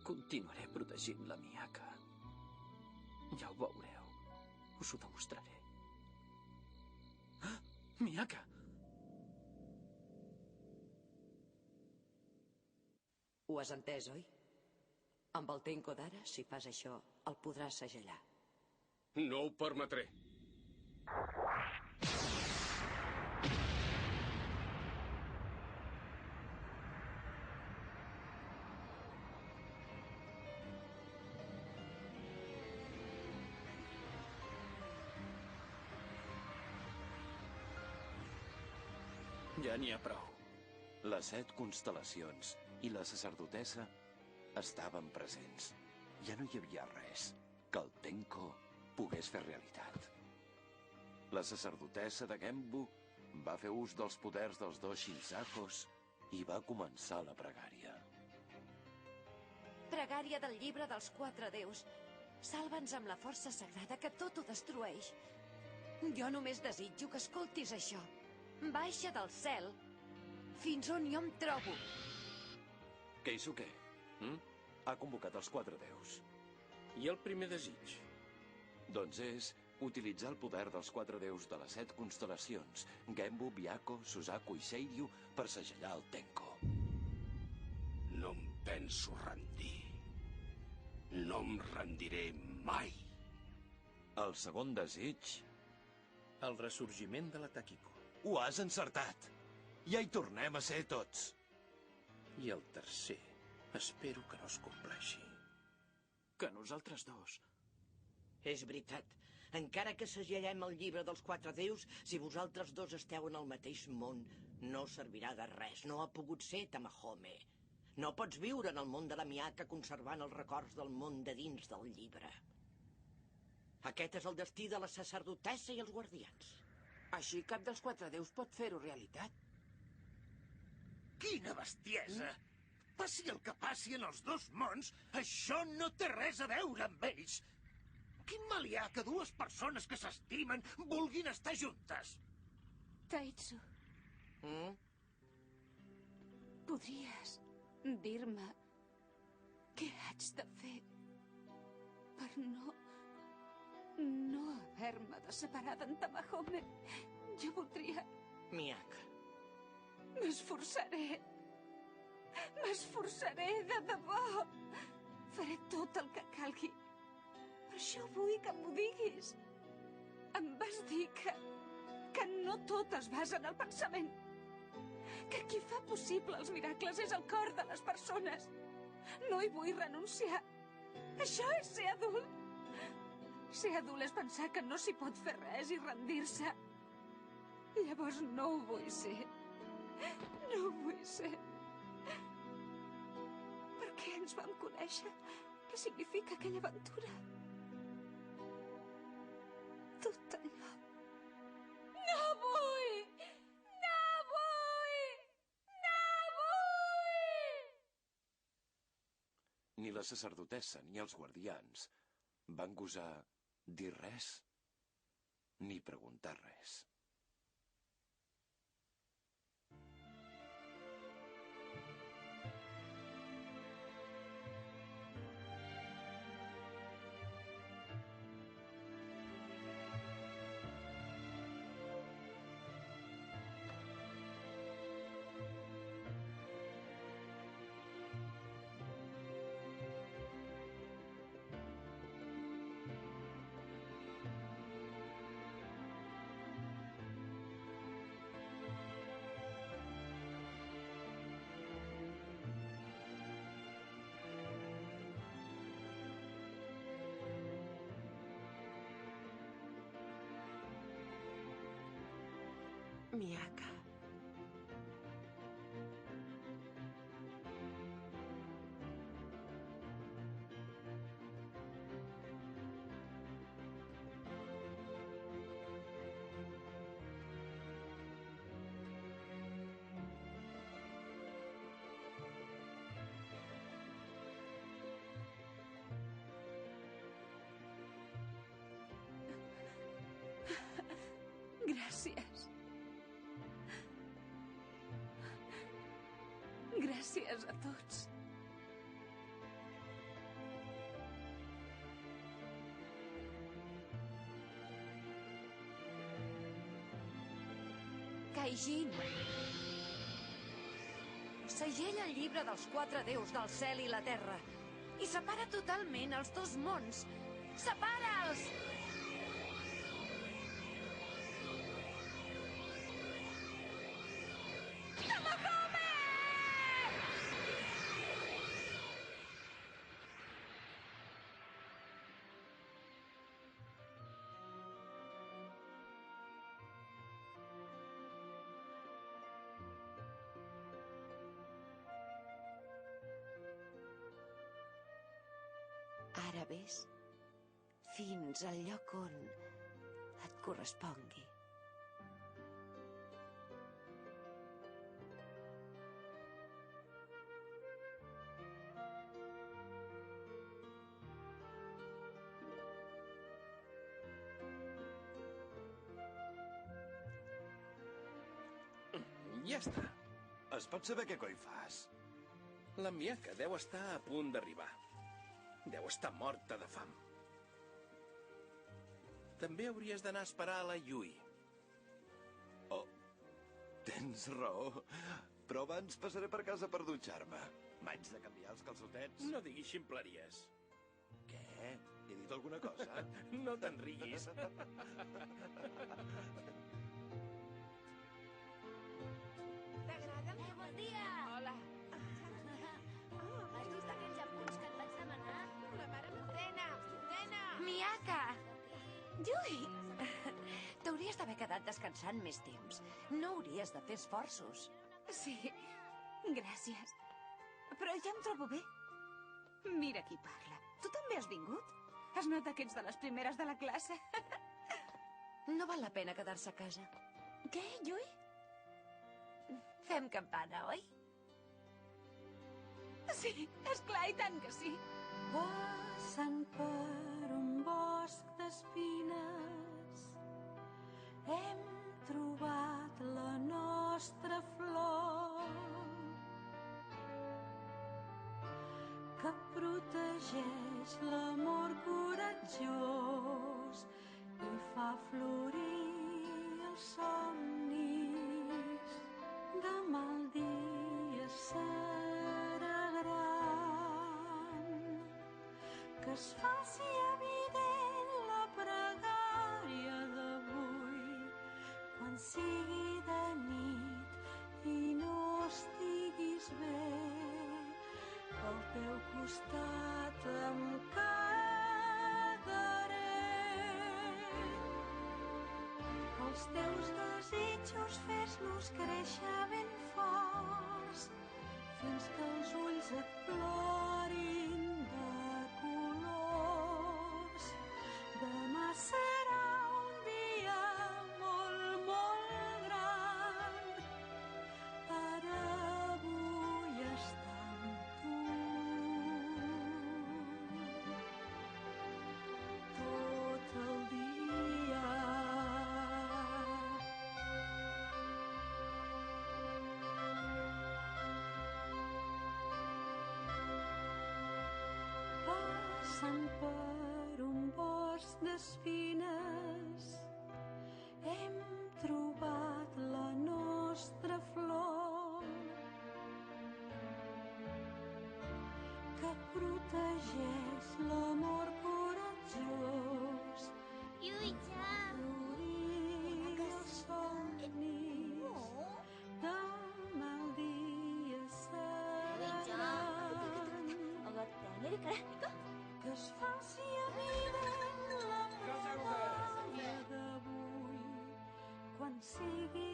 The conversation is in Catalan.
Continuaré protegint la Miaka. Ja ho veureu. Us ho demostraré. Ah! Miaka! Ho has entès, oi? Amb el Tenko d'ara, si fas això, el podràs segellar. No ho permetré. Ja n'hi ha prou. Les 7 constel·lacions i la sacerdotessa estaven presents. Ja no hi havia res que el Tenko pogués fer realitat. La sacerdotessa de Genbu va fer ús dels poders dels 2 Shinzakos i va començar la pregària. Pregària del llibre dels 4 déus. Salva'ns amb la força sagrada que tot ho destrueix. Jo només desitjo que escoltis això. Baixa del cel fins on jo em trobo. Keisuke, ha convocat els 4 déus. I el primer desig? Doncs és utilitzar el poder dels 4 déus de les 7 constel·lacions, Genbu, Byakko, Suzaku i Seiryu, per segellar el Tenko. No em penso rendir. No em rendiré mai. El segon desig... El ressorgiment de la Takiko. Ho has encertat! Ja hi tornem a ser tots! I el tercer, espero que no es compleixi. Que nosaltres dos... És veritat. Encara que segellem el llibre dels 4 déus, si vosaltres dos esteu en el mateix món, no servirà de res. No ha pogut ser Tamahome. No pots viure en el món de la Miaka conservant els records del món de dins del llibre. Aquest és el destí de la sacerdotessa i els guardians. Així cap dels 4 déus pot fer-ho realitat. Quina bestiesa! Passi el que passi en els 2 mons, això no té res a veure amb ells. Quin mal hi ha que 2 persones que s'estimen vulguin estar juntes? Taitsu. Podries dir-me què haig de fer per no haver-me de separar d'en Tamahome. Jo voldria... Miaka. M'esforçaré. M'esforçaré de debò. Faré tot el que calgui. Per això vull que m'ho diguis. Em vas dir que no tot es basa en el pensament. Que qui fa possible els miracles és el cor de les persones. No hi vull renunciar. Això és ser adult. Ser adult és pensar que no s'hi pot fer res i rendir-se. Llavors no ho vull ser. No ho vull ser. Per què ens vam conèixer? Què significa aquella aventura? Tot allò. No vull! No vull! No vull! Ni la sacerdotessa ni els guardians van gosar dir res ni preguntar res. Miaka. Gràcies. Gràcies a tots. Gaijin. Segella el llibre dels 4 déus del cel i la terra i separa totalment els 2 mons. Separa'ls! Ara ves fins al lloc on et correspongui. Ja està. Es pot saber què coi fas? La Miaka deu estar a punt d'arribar. Deu estar morta de fam. També hauries d'anar a esperar a la Yui. Oh, tens raó. Però abans passaré per casa per dutxar-me. M'haig de canviar els calçotets. No diguis ximpleries. Què? He dit alguna cosa? No te'n riguis. T'agrada? Bon dia! Hola. Has vist aquells apunts que et vaig demanar? La mare Nena! Nena! Miaka! Yui! T'hauries d'haver quedat descansant més temps. No hauries de fer esforços. Sí, gràcies. Però ja em trobo bé. Mira qui parla. Tu també has vingut? Es nota que ets de les primeres de la classe. No val la pena quedar-se a casa. Què, Yui? Fem campana, oi? Sí, esclar, i tant que sí. Passant per un bosc d'espines hem trobat la nostra flor que protegeix l'amor coratjós i fa florir els somnis. Demà el dia serà gran, que es faci evident la pregària d'avui quan sigui de nit i no estiguis bé. Al teu costat em quedaré. Els teus desitjos fes-los créixer ben forts fins que els ulls et plorin de colors. Demà serà un dia molt, molt gran per avui estar amb tu. Tot el dia. Passant per un bosc d'espines hem trobat la nostra flor que protegeix l'amor coratjós. Lluita! Florir els somnis. Demà el dia serà gran, que es faci evident la pregària d'avui quan sigui